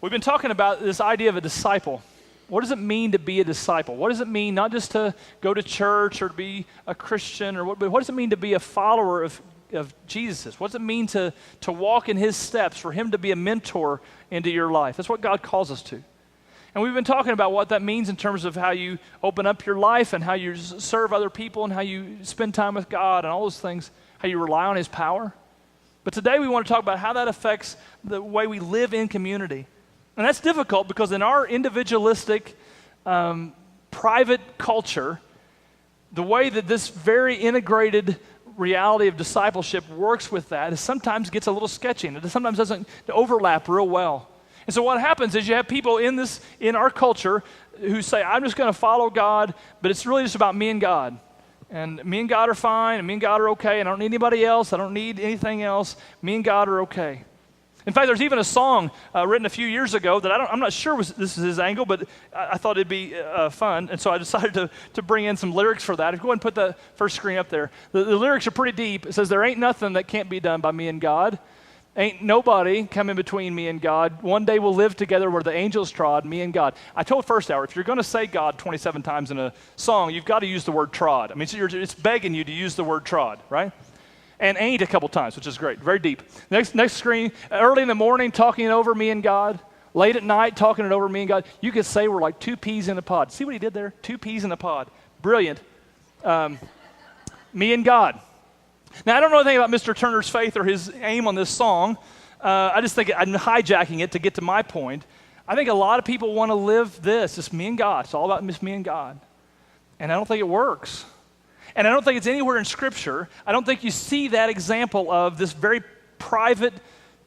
We've been talking about this idea of a disciple. What does it mean to be a disciple? What does it mean not just to go to church or to be a Christian, but what does it mean to be a follower of Jesus? What does it mean to walk in his steps, for him to be a mentor into your life? That's what God calls us to. And we've been talking about what that means in terms of how you open up your life and how you serve other people and how you spend time with God and all those things, how you rely on his power. But today we want to talk about how that affects the way we live in community. And that's difficult because in our individualistic, private culture, the way that this very integrated reality of discipleship works with that is sometimes gets a little sketchy and it sometimes doesn't overlap real well. And so what happens is you have people in our culture who say, I'm just going to follow God, but it's really just about me and God. And me and God are fine, and me and God are okay, and I don't need anybody else, I don't need anything else, me and God are okay. In fact, there's even a song written a few years ago that I'm not sure this is his angle, but I thought it'd be fun, and so I decided to bring in some lyrics for that. Go ahead and put the first screen up there. The lyrics are pretty deep. It says, there ain't nothing that can't be done by me and God. Ain't nobody coming between me and God. One day we'll live together where the angels trod, me and God. I told first hour, if you're going to say God 27 times in a song, you've got to use the word trod. I mean, it's begging you to use the word trod, right? And ain't a couple times, which is great, very deep. Next screen, early in the morning, talking it over me and God. Late at night, talking it over me and God. You could say we're like two peas in a pod. See what he did there? Two peas in a pod. Brilliant. Me and God. Now, I don't know anything about Mr. Turner's faith or his aim on this song. I just think I'm hijacking it to get to my point. I think a lot of people want to live this, just me and God. It's all about just me and God. And I don't think it works. And I don't think it's anywhere in Scripture. I don't think you see that example of this very private,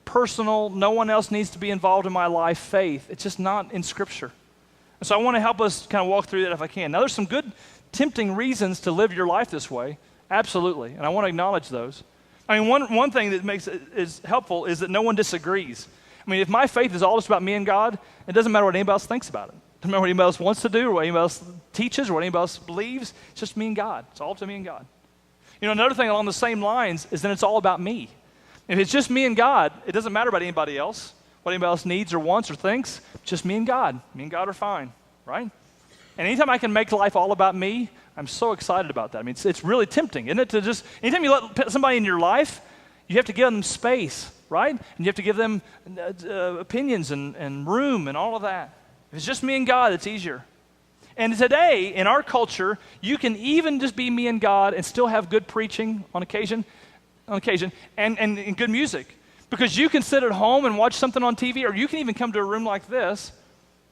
personal, no one else needs to be involved in my life faith. It's just not in Scripture. And so I want to help us kind of walk through that if I can. Now, there's some good, tempting reasons to live your life this way. Absolutely. And I want to acknowledge those. I mean, one thing that makes it is helpful is that no one disagrees. I mean, if my faith is all just about me and God, it doesn't matter what anybody else thinks about it. It doesn't matter what anybody else wants to do or what anybody else teaches or what anybody else believes. It's just me and God. It's all up to me and God. You know, another thing along the same lines is that it's all about me. If it's just me and God, it doesn't matter about anybody else, what anybody else needs or wants or thinks. It's just me and God. Me and God are fine, right? And anytime I can make life all about me, I'm so excited about that. I mean, it's really tempting, isn't it? To just, anytime you let somebody in your life, you have to give them space, right? And you have to give them opinions and room and all of that. If it's just me and God, it's easier. And today, in our culture, you can even just be me and God and still have good preaching on occasion, and good music. Because you can sit at home and watch something on TV, or you can even come to a room like this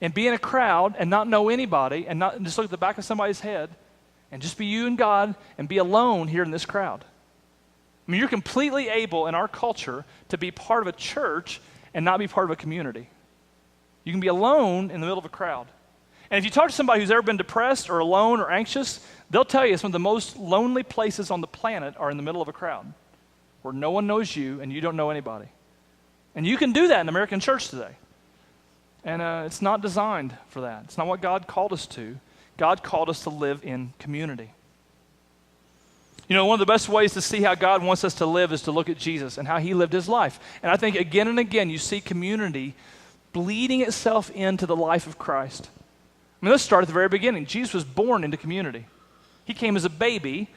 and be in a crowd and not know anybody and just look at the back of somebody's head and just be you and God and be alone here in this crowd. I mean, you're completely able in our culture to be part of a church and not be part of a community. You can be alone in the middle of a crowd. And if you talk to somebody who's ever been depressed or alone or anxious, they'll tell you some of the most lonely places on the planet are in the middle of a crowd where no one knows you and you don't know anybody. And you can do that in American church today. And it's not designed for that. It's not what God called us to. God called us to live in community. You know, one of the best ways to see how God wants us to live is to look at Jesus and how he lived his life. And I think again and again you see community bleeding itself into the life of Christ. I mean, let's start at the very beginning. Jesus was born into community. He came as a baby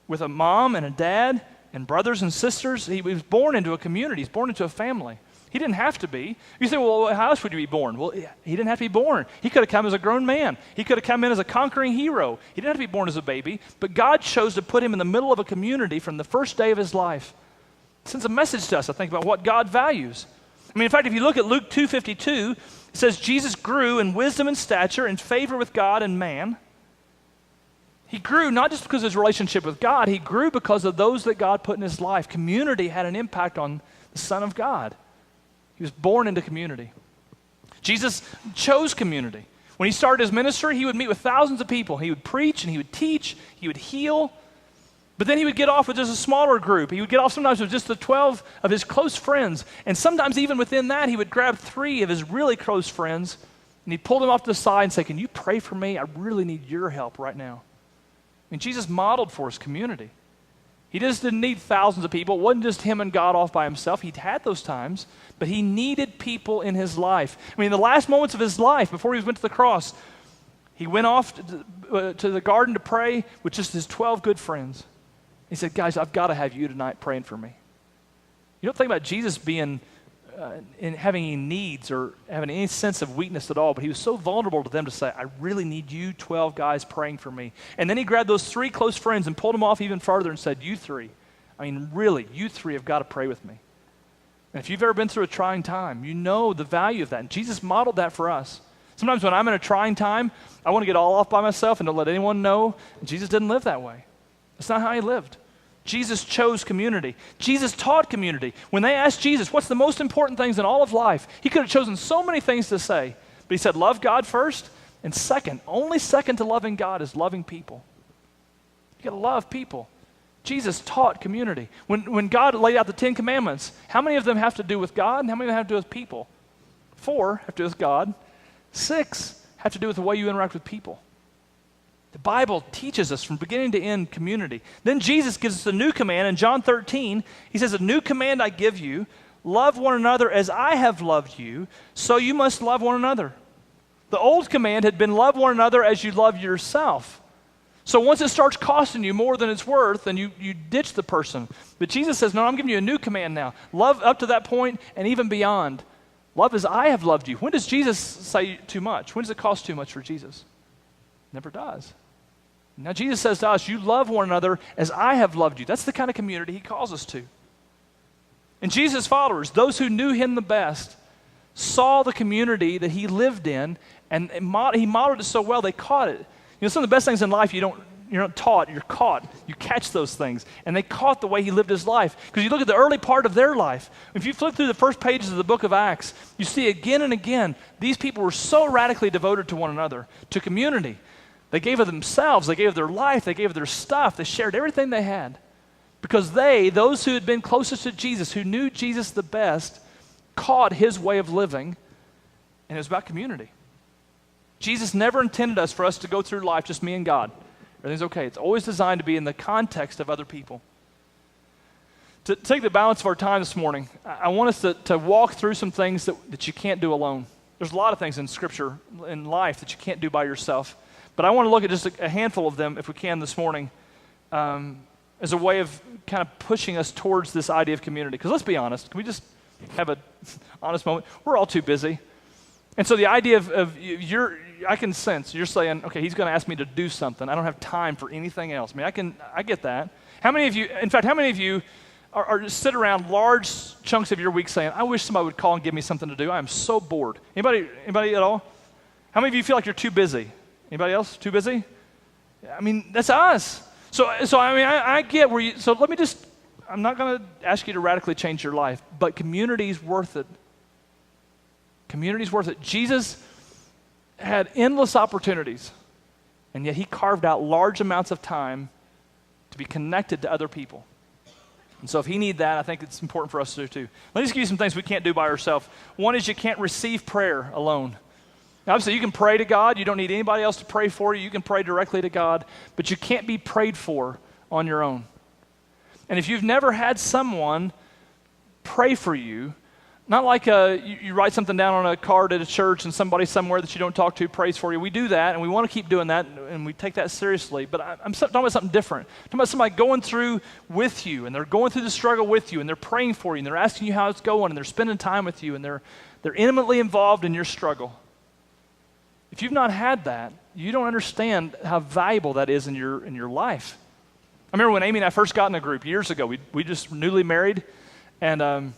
with a mom and a dad and brothers and sisters. He was born into a community. He's born into a family. He didn't have to be. You say, well, how else would you be born? Well, he didn't have to be born. He could have come as a grown man. He could have come in as a conquering hero. He didn't have to be born as a baby, but God chose to put him in the middle of a community from the first day of his life. It sends a message to us, I think, about what God values. I mean, in fact, if you look at Luke 2:52, it says, Jesus grew in wisdom and stature in favor with God and man. He grew not just because of his relationship with God, he grew because of those that God put in his life. Community had an impact on the Son of God. He was born into community. Jesus chose community. When he started his ministry, he would meet with thousands of people. He would preach and he would teach, he would heal. But then he would get off with just a smaller group. He would get off sometimes with just the 12 of his close friends. And sometimes even within that, he would grab 3 of his really close friends and he'd pull them off to the side and say, can you pray for me? I really need your help right now. I mean, Jesus modeled for us community. He just didn't need thousands of people. It wasn't just him and God off by himself. He'd had those times, but he needed people in his life. I mean, the last moments of his life before he went to the cross, he went off to the garden to pray with just his 12 good friends. He said, guys, I've got to have you tonight praying for me. You don't think about Jesus being in having any needs or having any sense of weakness at all, but he was so vulnerable to them to say, I really need you 12 guys praying for me. And then he grabbed those 3 close friends and pulled them off even farther and said, you 3, really, you 3 have got to pray with me. And if you've ever been through a trying time, you know the value of that. And Jesus modeled that for us. Sometimes when I'm in a trying time, I want to get all off by myself and don't let anyone know. And Jesus didn't live that way. That's not how he lived. Jesus chose community. Jesus taught community. When they asked Jesus, what's the most important things in all of life? He could have chosen so many things to say, but he said, love God first, and second, only second to loving God is loving people. You gotta love people. Jesus taught community. When God laid out the 10 commandments, how many of them have to do with God, and how many of them have to do with people? 4 have to do with God. 6 have to do with the way you interact with people. The Bible teaches us from beginning to end community. Then Jesus gives us a new command in John 13. He says, a new command I give you, love one another as I have loved you, so you must love one another. The old command had been love one another as you love yourself. So once it starts costing you more than it's worth, then you ditch the person. But Jesus says, no, I'm giving you a new command now. Love up to that point and even beyond. Love as I have loved you. When does Jesus say too much? When does it cost too much for Jesus? Never does. Now Jesus says to us, you love one another as I have loved you. That's the kind of community he calls us to. And Jesus' followers, those who knew him the best, saw the community that he lived in, and he modeled it so well, they caught it. You know, some of the best things in life you're not taught, you're caught. You catch those things. And they caught the way he lived his life. Because you look at the early part of their life. If you flip through the first pages of the book of Acts, you see again and again, these people were so radically devoted to one another, to community. They gave of themselves, they gave of their life, they gave of their stuff, they shared everything they had. Because those who had been closest to Jesus, who knew Jesus the best, caught his way of living, and it was about community. Jesus never intended us for us to go through life just me and God. Everything's okay. It's always designed to be in the context of other people. To take the balance of our time this morning, I want us to walk through some things that you can't do alone. There's a lot of things in Scripture, in life, that you can't do by yourself. But I want to look at just a handful of them, if we can, this morning, as a way of kind of pushing us towards this idea of community. Because let's be honest, can we just have an honest moment? We're all too busy. And so the idea I can sense, you're saying, okay, he's going to ask me to do something. I don't have time for anything else. I mean, I get that. How many of you are just sit around large chunks of your week saying, I wish somebody would call and give me something to do. I am so bored. Anybody at all? How many of you feel like you're too busy? Anybody else too busy? I mean, that's us. So I get where you, so let me just, I'm not going to ask you to radically change your life, but community's worth it. Community's worth it. Jesus had endless opportunities, and yet he carved out large amounts of time to be connected to other people. And so if he need that, I think it's important for us to do too. Let me just give you some things we can't do by ourselves. One is you can't receive prayer alone. Now, obviously, you can pray to God. You don't need anybody else to pray for you. You can pray directly to God, but you can't be prayed for on your own. And if you've never had someone pray for you, not like you write something down on a card at a church and somebody somewhere that you don't talk to prays for you. We do that, and we want to keep doing that, and we take that seriously. But I'm talking about something different. I'm talking about somebody going through with you, and they're going through the struggle with you, and they're praying for you, and they're asking you how it's going, and they're spending time with you, and they're intimately involved in your struggle. If you've not had that, you don't understand how valuable that is in your life. I remember when Amy and I first got in a group years ago. We just newly married, and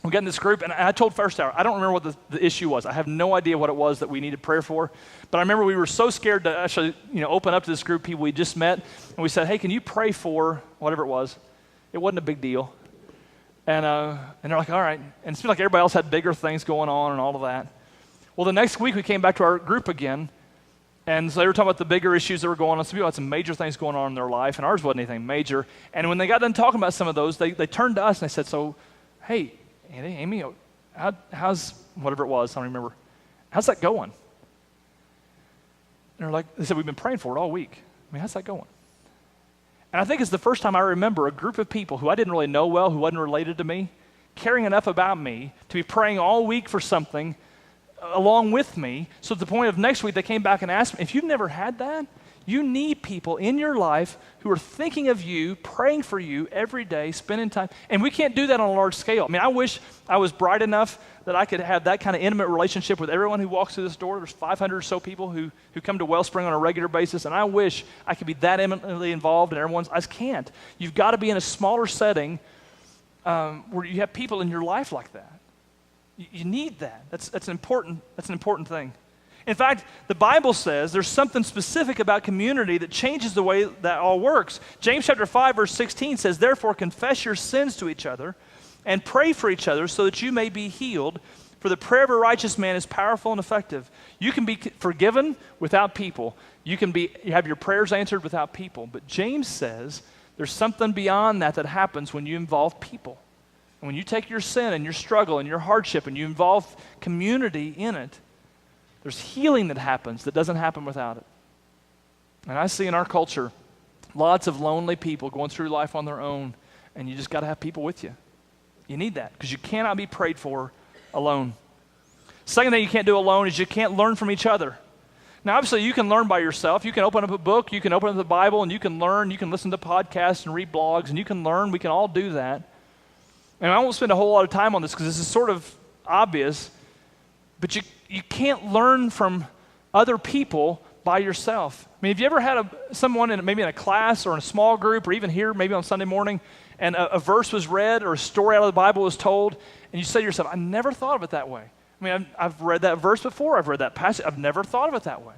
we got in this group, and I told First Hour, I don't remember what the issue was. I have no idea what it was that we needed prayer for, but I remember we were so scared to actually open up to this group of people we just met, and we said, hey, can you pray for whatever it was? It wasn't a big deal. And they're like, all right. And it seemed like everybody else had bigger things going on and all of that. Well, the next week we came back to our group again, and so they were talking about the bigger issues that were going on. Some people had some major things going on in their life, and ours wasn't anything major. And when they got done talking about some of those, they turned to us and they said, so, hey, Amy, how's whatever it was, I don't remember, how's that going? And they said, we've been praying for it all week. I mean, how's that going? And I think it's the first time I remember a group of people who I didn't really know well, who wasn't related to me, caring enough about me to be praying all week for something along with me. So at the point of next week, they came back and asked me, if you've never had that, you need people in your life who are thinking of you, praying for you every day, spending time. And we can't do that on a large scale. I mean, I wish I was bright enough that I could have that kind of intimate relationship with everyone who walks through this door. There's 500 or so people who come to WellSpring on a regular basis, and I wish I could be that intimately involved in everyone's. I just can't. You've got to be in a smaller setting where you have people in your life like that. You need that. That's an important thing. In fact, the Bible says there's something specific about community that changes the way that all works. James chapter 5, verse 16 says, therefore confess your sins to each other and pray for each other so that you may be healed. For the prayer of a righteous man is powerful and effective. You can be forgiven without people. You have your prayers answered without people. But James says there's something beyond that happens when you involve people. And when you take your sin and your struggle and your hardship and you involve community in it, there's healing that happens that doesn't happen without it. And I see in our culture lots of lonely people going through life on their own, and you just got to have people with you. You need that because you cannot be prayed for alone. Second thing you can't do alone is you can't learn from each other. Now, obviously, you can learn by yourself. You can open up a book, you can open up the Bible, and you can learn. You can listen to podcasts and read blogs, and you can learn. We can all do that. And I won't spend a whole lot of time on this because this is sort of obvious, but you can't learn from other people by yourself. I mean, have you ever had someone maybe in a class or in a small group or even here maybe on Sunday morning and a verse was read or a story out of the Bible was told and you say to yourself, I never thought of it that way. I mean, I've read that verse before. I've read that passage. I've never thought of it that way.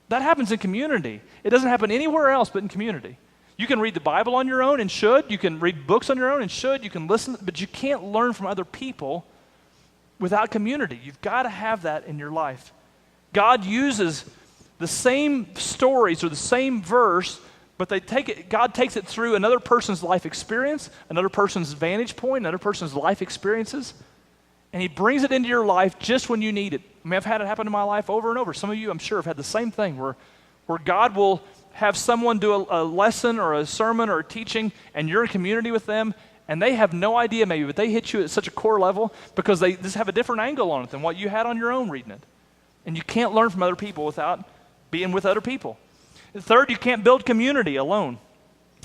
That happens in community. It doesn't happen anywhere else but in community. You can read the Bible on your own and should. You can read books on your own and should. You can listen, but you can't learn from other people without community. You've got to have that in your life. God uses the same stories or the same verse, but God takes it through another person's life experience, another person's vantage point, another person's life experiences, and he brings it into your life just when you need it. I mean, I've had it happen in my life over and over. Some of you, I'm sure, have had the same thing where God will have someone do a lesson or a sermon or a teaching, and you're in community with them, and they have no idea maybe, but they hit you at such a core level because they just have a different angle on it than what you had on your own reading it. And you can't learn from other people without being with other people. Third, you can't build community alone.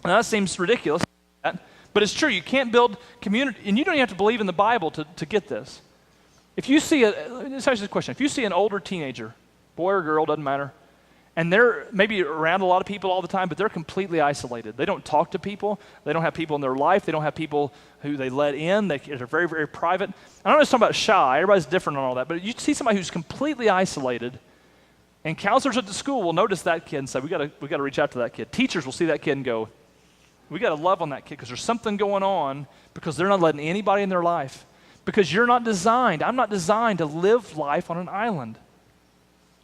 Now that seems ridiculous, but it's true. You can't build community, and you don't even have to believe in the Bible to get this. If you see let's ask you this question. If you see an older teenager, boy or girl, doesn't matter, and they're maybe around a lot of people all the time, but they're completely isolated. They don't talk to people. They don't have people in their life. They don't have people who they let in. They're very, very private. I don't know if talking about shy. Everybody's different on all that. But you see somebody who's completely isolated, and counselors at the school will notice that kid and say, we got to reach out to that kid. Teachers will see that kid and go, we got to love on that kid because there's something going on because they're not letting anybody in their life. Because I'm not designed to live life on an island.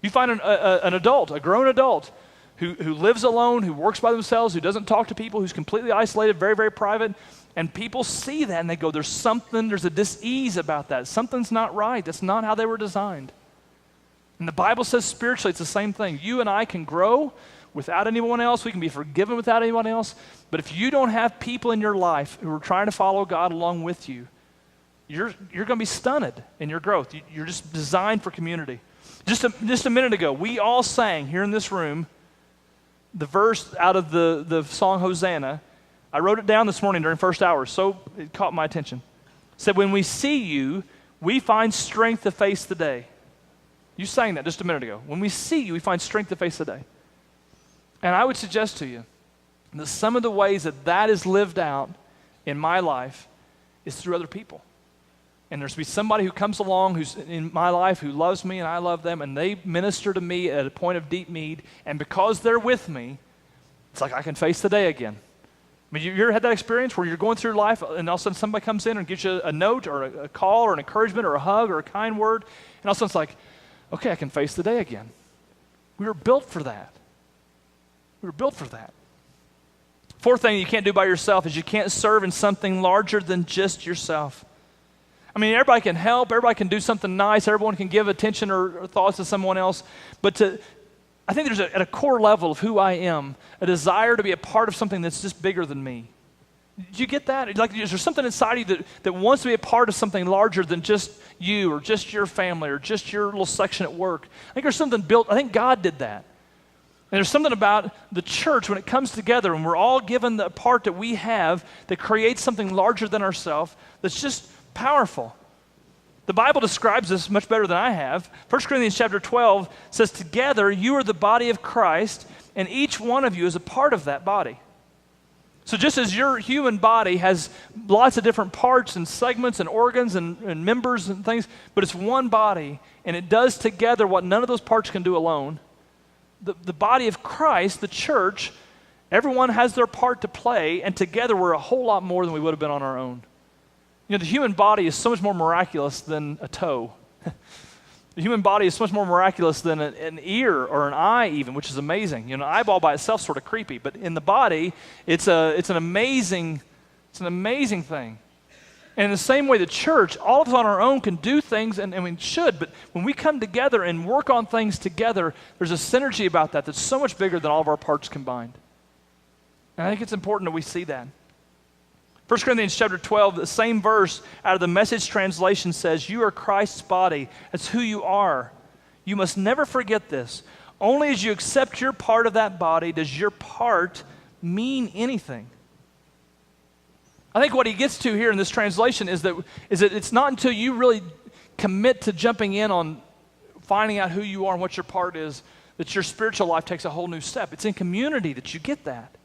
You find an adult, a grown adult, who lives alone, who works by themselves, who doesn't talk to people, who's completely isolated, very, very private, and people see that and they go, there's a dis-ease about that. Something's not right. That's not how they were designed. And the Bible says spiritually it's the same thing. You and I can grow without anyone else. We can be forgiven without anyone else. But if you don't have people in your life who are trying to follow God along with you, you're going to be stunted in your growth. You're just designed for community. Just a minute ago, we all sang here in this room the verse out of the song Hosanna. I wrote it down this morning during first hour, so it caught my attention. It said, when we see you, we find strength to face the day. You sang that just a minute ago. When we see you, we find strength to face the day. And I would suggest to you that some of the ways that is lived out in my life is through other people. And there's to be somebody who comes along who's in my life who loves me and I love them, and they minister to me at a point of deep need, and because they're with me, it's like I can face the day again. I mean, you ever had that experience where you're going through life and all of a sudden somebody comes in and gives you a note or a call or an encouragement or a hug or a kind word, and all of a sudden it's like, okay, I can face the day again. We were built for that. We were built for that. Fourth thing you can't do by yourself is you can't serve in something larger than just yourself. I mean, everybody can help, everybody can do something nice, everyone can give attention or thoughts to someone else, but I think there's at a core level of who I am, a desire to be a part of something that's just bigger than me. Do you get that? Like, is there something inside of you that wants to be a part of something larger than just you or just your family or just your little section at work? I think there's something built. I think God did that. And there's something about the church when it comes together and we're all given the part that we have that creates something larger than ourselves that's just powerful. The Bible describes this much better than I have. 1 Corinthians chapter 12 says, together you are the body of Christ, and each one of you is a part of that body. So just as your human body has lots of different parts and segments and organs and members and things, but it's one body, and it does together what none of those parts can do alone, the body of Christ, the church, everyone has their part to play, and together we're a whole lot more than we would have been on our own. You know, the human body is so much more miraculous than a toe. The human body is so much more miraculous than an ear or an eye even, which is amazing. You know, an eyeball by itself is sort of creepy, but in the body, it's an amazing thing. And in the same way, the church, all of us on our own can do things, and we should, but when we come together and work on things together, there's a synergy about that that's so much bigger than all of our parts combined. And I think it's important that we see that. 1 Corinthians chapter 12, the same verse out of the Message translation says, you are Christ's body. That's who you are. You must never forget this. Only as you accept your part of that body does your part mean anything. I think what he gets to here in this translation is that it's not until you really commit to jumping in on finding out who you are and what your part is that your spiritual life takes a whole new step. It's in community that you get that.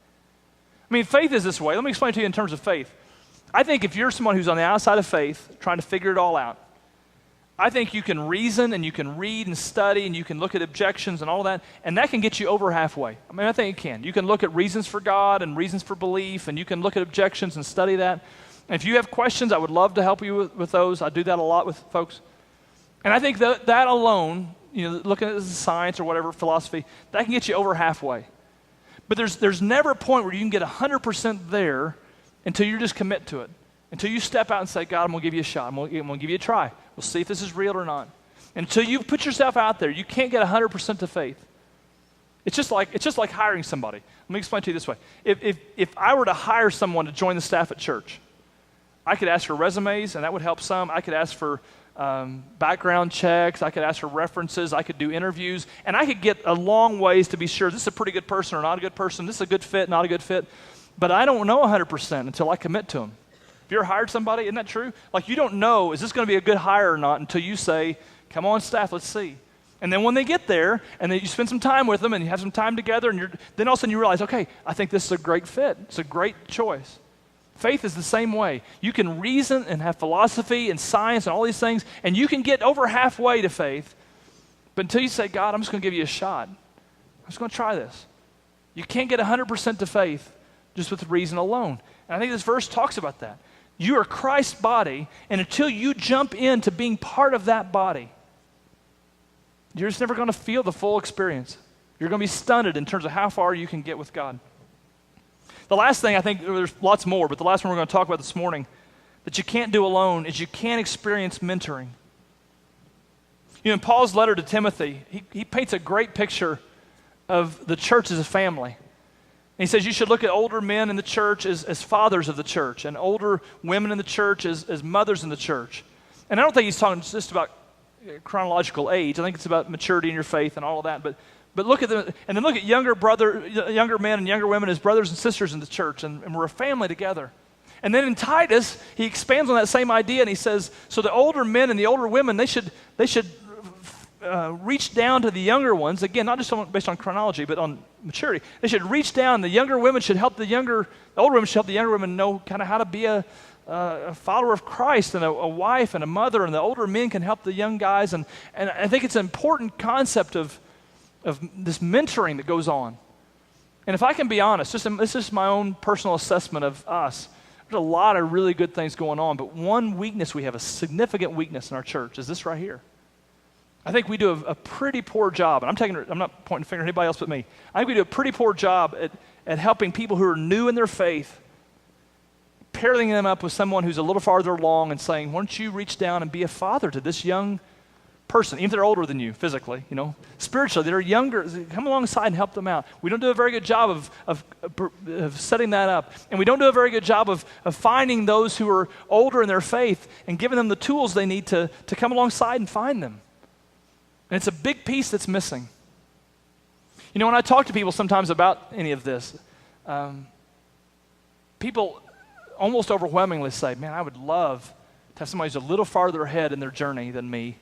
I mean, faith is this way. Let me explain to you in terms of faith. I think if you're someone who's on the outside of faith, trying to figure it all out, I think you can reason and you can read and study and you can look at objections and all that, and that can get you over halfway. I mean, I think it can. You can look at reasons for God and reasons for belief, and you can look at objections and study that. And if you have questions, I would love to help you with those. I do that a lot with folks. And I think that alone, you know, looking at science or whatever, philosophy, that can get you over halfway. But there's never a point where you can get 100% there until you just commit to it. Until you step out and say, God, I'm going to give you a shot. I'm going to give you a try. We'll see if this is real or not. Until you put yourself out there, you can't get 100% to faith. It's just like hiring somebody. Let me explain to you this way. If I were to hire someone to join the staff at church, I could ask for resumes, and that would help some. I could ask for background checks. I could ask for references. I could do interviews. And I could get a long ways to be sure this is a pretty good person or not a good person. This is a good fit, not a good fit. But I don't know 100% until I commit to them. Have you ever hired somebody? Isn't that true? Like, you don't know, is this going to be a good hire or not until you say, come on, staff, let's see. And then when they get there, and then you spend some time with them, and you have some time together, and then all of a sudden you realize, okay, I think this is a great fit. It's a great choice. Faith is the same way. You can reason and have philosophy and science and all these things, and you can get over halfway to faith, but until you say, God, I'm just going to give you a shot. I'm just going to try this. You can't get 100% to faith just with reason alone. And I think this verse talks about that. You are Christ's body, and until you jump into being part of that body, you're just never going to feel the full experience. You're going to be stunted in terms of how far you can get with God. The last thing, I think there's lots more, but the last one we're going to talk about this morning that you can't do alone is you can't experience mentoring. You know, in Paul's letter to Timothy, he paints a great picture of the church as a family. And he says you should look at older men in the church as fathers of the church, and older women in the church as mothers in the church. And I don't think he's talking just about chronological age. I think it's about maturity in your faith and all of that. But look at them, and then look at younger men and younger women as brothers and sisters in the church, and we're a family together. And then in Titus, he expands on that same idea, and he says, so the older men and the older women, they should reach down to the younger ones, again, not just based on chronology, but on maturity. They should reach down. The older women should help the younger women know kind of how to be a follower of Christ and a wife and a mother, and the older men can help the young guys. And I think it's an important concept of this mentoring that goes on. And if I can be honest, this is my own personal assessment of us. There's a lot of really good things going on, but one weakness we have, a significant weakness in our church, is this right here. I think we do a pretty poor job, and I'm not pointing a finger at anybody else but me. I think we do a pretty poor job at helping people who are new in their faith, pairing them up with someone who's a little farther along and saying, why don't you reach down and be a father to this young person, even if they're older than you physically, spiritually, that are younger, come alongside and help them out. We don't do a very good job of setting that up. And we don't do a very good job of finding those who are older in their faith and giving them the tools they need to come alongside and find them. And it's a big piece that's missing. When I talk to people sometimes about any of this, people almost overwhelmingly say, man, I would love to have somebody who's a little farther ahead in their journey than me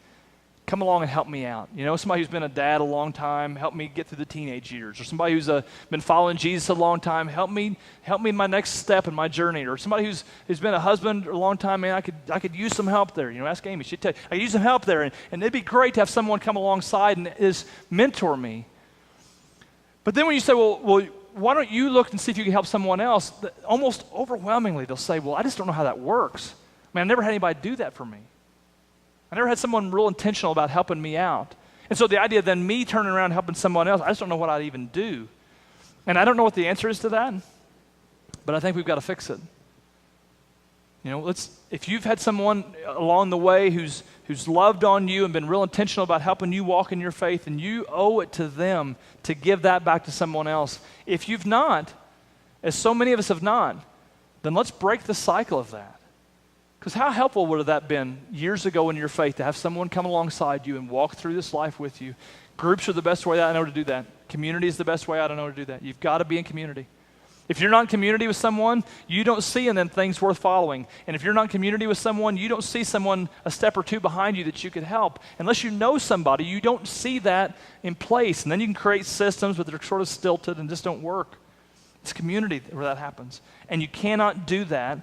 come along and help me out. Somebody who's been a dad a long time, help me get through the teenage years. Or somebody who's been following Jesus a long time, help me in my next step in my journey. Or somebody who's been a husband a long time, man, I could use some help there. Ask Amy, she'd tell you, I could use some help there. And it'd be great to have someone come alongside and is mentor me. But then when you say, well, why don't you look and see if you can help someone else? Almost overwhelmingly, they'll say, well, I just don't know how that works. I never had anybody do that for me. I never had someone real intentional about helping me out. And so the idea of then me turning around and helping someone else, I just don't know what I'd even do. And I don't know what the answer is to that, but I think we've got to fix it. If you've had someone along the way who's loved on you and been real intentional about helping you walk in your faith, and you owe it to them to give that back to someone else. If you've not, as so many of us have not, then let's break the cycle of that. Because how helpful would have that been years ago in your faith to have someone come alongside you and walk through this life with you? Groups are the best way I know to do that. Community is the best way I know to do that. You've got to be in community. If you're not in community with someone, you don't see in them things worth following. And if you're not in community with someone, you don't see someone a step or two behind you that you could help. Unless you know somebody, you don't see that in place. And then you can create systems, but they're sort of stilted and just don't work. It's community where that happens. And you cannot do that.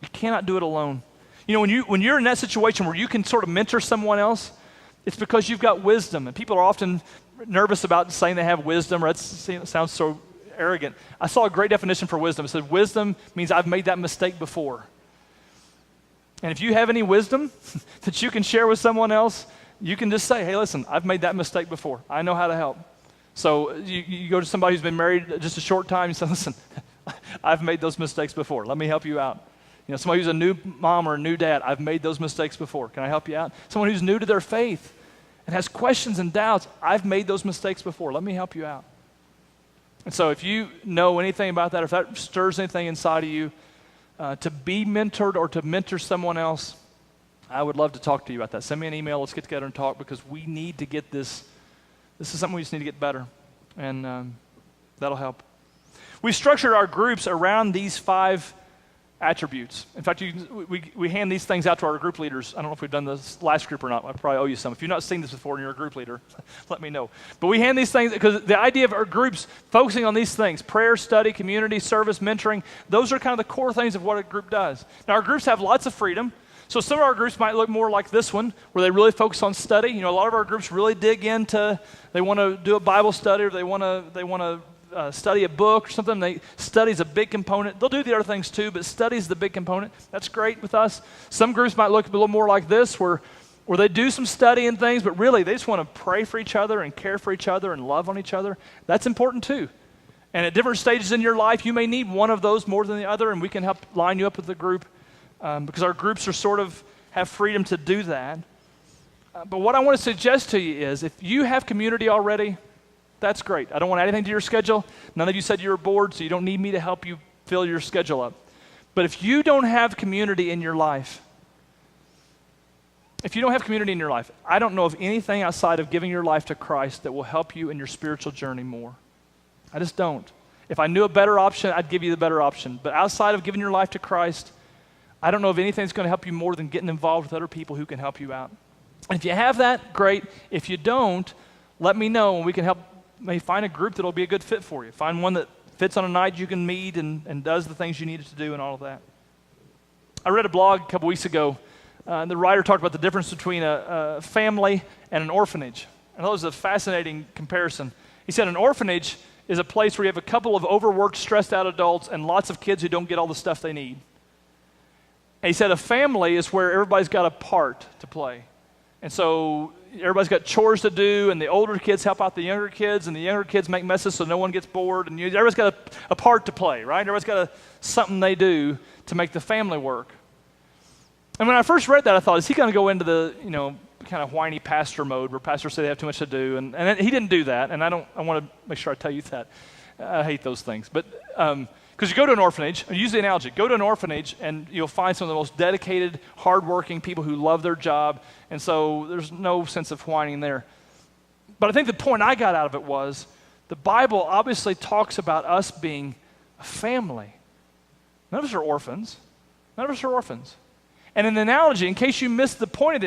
You cannot do it alone. When you're in that situation where you can sort of mentor someone else, it's because you've got wisdom. And people are often nervous about saying they have wisdom, or it sounds so arrogant. I saw a great definition for wisdom. It said, wisdom means I've made that mistake before. And if you have any wisdom that you can share with someone else, you can just say, hey, listen, I've made that mistake before. I know how to help. So you go to somebody who's been married just a short time, and say, listen, I've made those mistakes before. Let me help you out. Somebody who's a new mom or a new dad, I've made those mistakes before. Can I help you out? Someone who's new to their faith and has questions and doubts, I've made those mistakes before. Let me help you out. And so if you know anything about that, if that stirs anything inside of you, to be mentored or to mentor someone else, I would love to talk to you about that. Send me an email. Let's get together and talk, because we need to get this. This is something we just need to get better, and that'll help. We structured our groups around these 5 attributes. In fact, we hand these things out to our group leaders. I don't know if we've done this last group or not. I probably owe you some. If you've not seen this before and you're a group leader, let me know. But we hand these things because the idea of our groups focusing on these things, prayer, study, community, service, mentoring, those are kind of the core things of what a group does. Now, our groups have lots of freedom. So some of our groups might look more like this one, where they really focus on study. A lot of our groups really dig into, they want to do a Bible study, or they want to study a book or something. Study's a big component. They'll do the other things too, but study's the big component. That's great with us. Some groups might look a little more like this, where they do some study and things, but really they just want to pray for each other and care for each other and love on each other. That's important too. And at different stages in your life, you may need one of those more than the other, and we can help line you up with the group, because our groups are sort of have freedom to do that. But what I want to suggest to you is, if you have community already, that's great. I don't want to add anything to your schedule. None of you said you were bored, so you don't need me to help you fill your schedule up. But if you don't have community in your life, I don't know of anything outside of giving your life to Christ that will help you in your spiritual journey more. I just don't. If I knew a better option, I'd give you the better option. But outside of giving your life to Christ, I don't know of anything that's going to help you more than getting involved with other people who can help you out. And if you have that, great. If you don't, let me know, and we can help. Maybe find a group that'll be a good fit for you. Find one that fits on a night you can meet and does the things you need it to do and all of that. I read a blog a couple weeks ago. The writer talked about the difference between a family and an orphanage. I thought it was a fascinating comparison. He said an orphanage is a place where you have a couple of overworked, stressed out adults and lots of kids who don't get all the stuff they need. And he said a family is where everybody's got a part to play. And so everybody's got chores to do, and the older kids help out the younger kids, and the younger kids make messes so no one gets bored, and everybody's got a part to play, right? Everybody's got something they do to make the family work. And when I first read that, I thought, is he going to go into the, kind of whiny pastor mode where pastors say they have too much to do. And he didn't do that, and I want to make sure I tell you that. I hate those things. But because you go to an orphanage, I use the analogy, go to an orphanage and you'll find some of the most dedicated, hardworking people who love their job, and so there's no sense of whining there. But I think the point I got out of it was the Bible obviously talks about us being a family. None of us are orphans. None of us are orphans. And in the analogy, in case you missed the point of the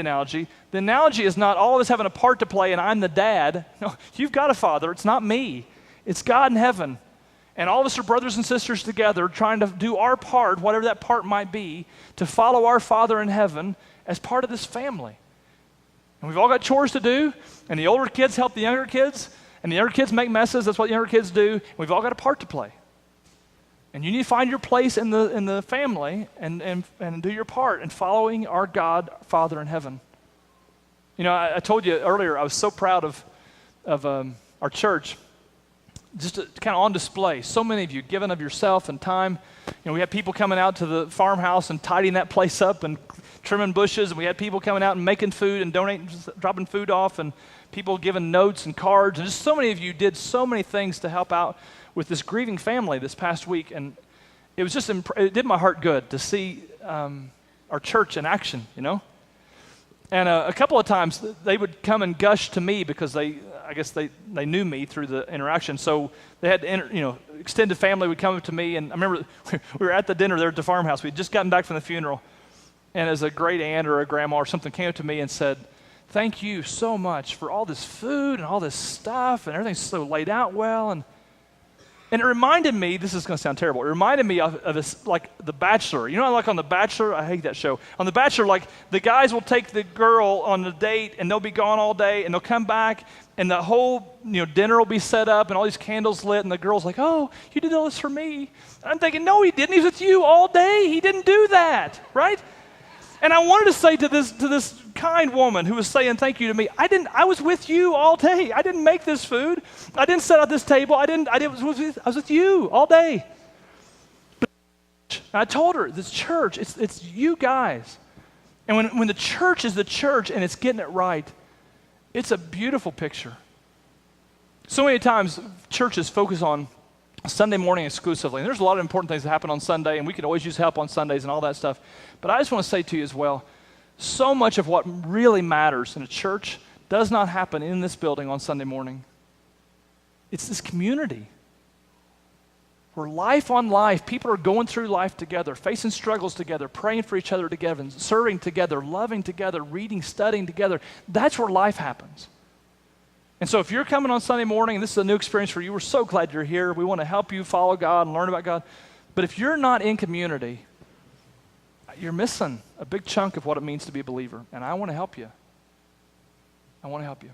analogy is not all of us having a part to play and I'm the dad. No, you've got a father. It's not me. It's God in heaven. And all of us are brothers and sisters together trying to do our part, whatever that part might be, to follow our Father in heaven as part of this family. And we've all got chores to do, and the older kids help the younger kids, and the younger kids make messes. That's what younger kids do. And we've all got a part to play. And you need to find your place in the family and do your part in following our God, Father in heaven. You know, I told you earlier, I was so proud of our church. Just kind of on display. So many of you giving of yourself and time. You know, we had people coming out to the farmhouse and tidying that place up and trimming bushes, and we had people coming out and making food and donating, dropping food off, and people giving notes and cards, and just so many of you did so many things to help out with this grieving family this past week, and it was just, it did my heart good to see our church in action, you know. And a couple of times they would come and gush to me because I guess they knew me through the interaction. So they had, extended family would come up to me. And I remember we were at the dinner there at the farmhouse. We had just gotten back from the funeral. And as a great aunt or a grandma or something came up to me and said, "Thank you so much for all this food and all this stuff. And everything's so laid out well." And it reminded me, this is going to sound terrible, it reminded me of this, like The Bachelor. You know, like on The Bachelor, I hate that show. On The Bachelor, like the guys will take the girl on the date and they'll be gone all day and they'll come back and the whole, dinner will be set up and all these candles lit and the girl's like, "Oh, you did all this for me." And I'm thinking, no, he didn't. He was with you all day. He didn't do that, right? And I wanted to say to this kind woman who was saying thank you to me, I was with you all day. I didn't make this food. I didn't set up this table. I was with you all day. And I told her, this church, it's you guys. And when the church is the church and it's getting it right, it's a beautiful picture. So many times churches focus on Sunday morning exclusively. And there's a lot of important things that happen on Sunday, and we can always use help on Sundays and all that stuff. But I just want to say to you as well, so much of what really matters in a church does not happen in this building on Sunday morning. It's this community where life on life, people are going through life together, facing struggles together, praying for each other together, serving together, loving together, reading, studying together. That's where life happens. And so if you're coming on Sunday morning and this is a new experience for you, we're so glad you're here. We want to help you follow God and learn about God. But if you're not in community, you're missing a big chunk of what it means to be a believer. And I want to help you. I want to help you.